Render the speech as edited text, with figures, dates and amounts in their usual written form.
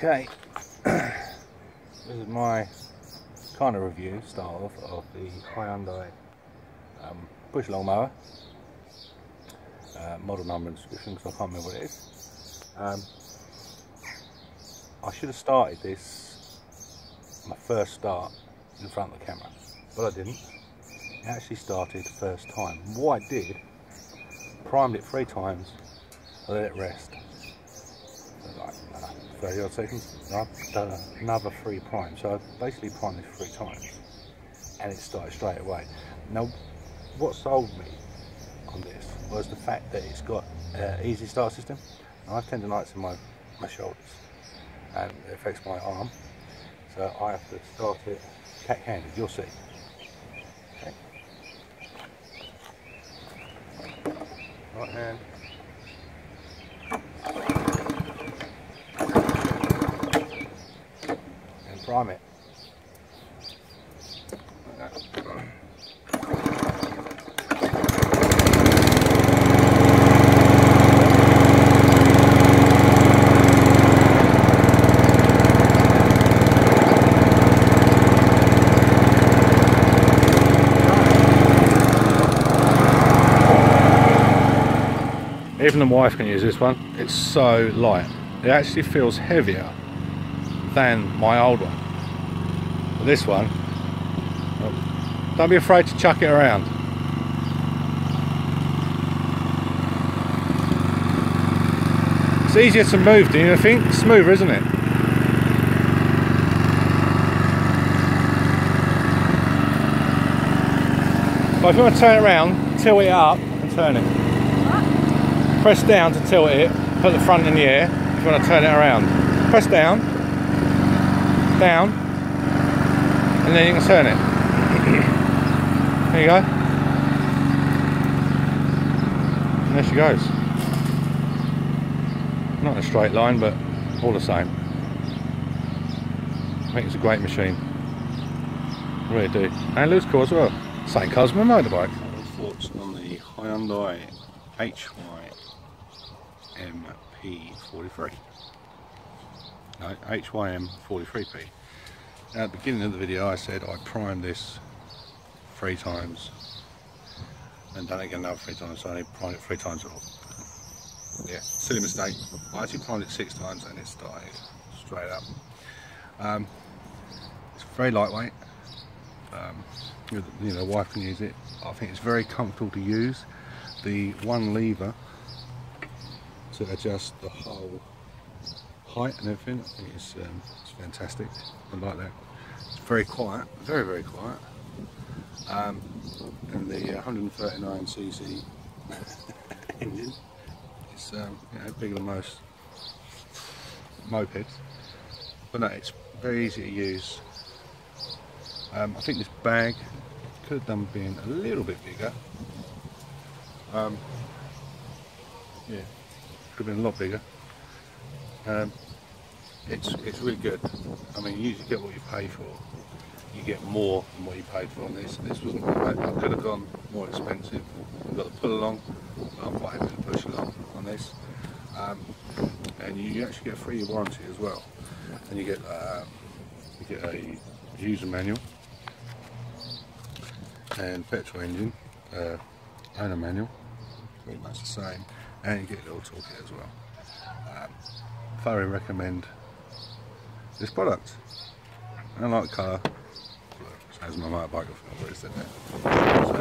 Okay, this is my kind of review, start off, of the Hyundai push lawnmower. Model number and description because I can't remember what it is. I should have started this, my first start, in front of the camera, but I didn't. It actually started the first time. What I did, primed it 3 times, I let it rest. Like 30 odd seconds, I've done another 3 primes. So I basically primed it 3 times and it started straight away. Now, what sold me on this was the fact that it's got easy start system. I have tendonitis in my shoulders and it affects my arm, so I have to start it cat-handed. You'll see. Okay. Right hand. And prime it. Like that. Even the wife can use this one. It's so light. It actually feels heavier than my old one. But this one, oh, don't be afraid to chuck it around. It's easier to move, do you think? It's smoother, isn't it? But if you want to turn it around, tilt it up and turn it. Press down to tilt it, put the front in the air if you want to turn it around. Press down, down, and then you can turn it. There you go. And there she goes. Not in a straight line, but all the same. I think it's a great machine. I really do. And it looks cool as well. Same colour as my motorbike. Thoughts on the Hyundai hym43? No, hym43p. Now, at the beginning of the video I said I primed this 3 times and done it again another 3 times, so I only primed it 3 times at all. Yeah, silly mistake. I actually primed it 6 times and it started straight up. It's very lightweight. You know, wife can use it. I think it's very comfortable to use. The one lever to adjust the whole height and everything, I think it's fantastic. I like that. It's very quiet, very, very quiet. And the 139cc engine is you know, bigger than most mopeds, but no, it's very easy to use. I think this bag could have done being a little bit bigger. Yeah, could have been a lot bigger. It's really good. I mean, you usually get what you pay for. You get more than what you paid for on this. This wasn't bad. I could have gone more expensive. I've got the pull along, but I'm quite happy to push along on this. And you actually get a 3-year warranty as well. And you get a user manual and petrol engine, owner manual, pretty much the same, and you get a little toolkit as well. Thoroughly recommend this product. I like the colour, as my motorbike, I've already said that. So,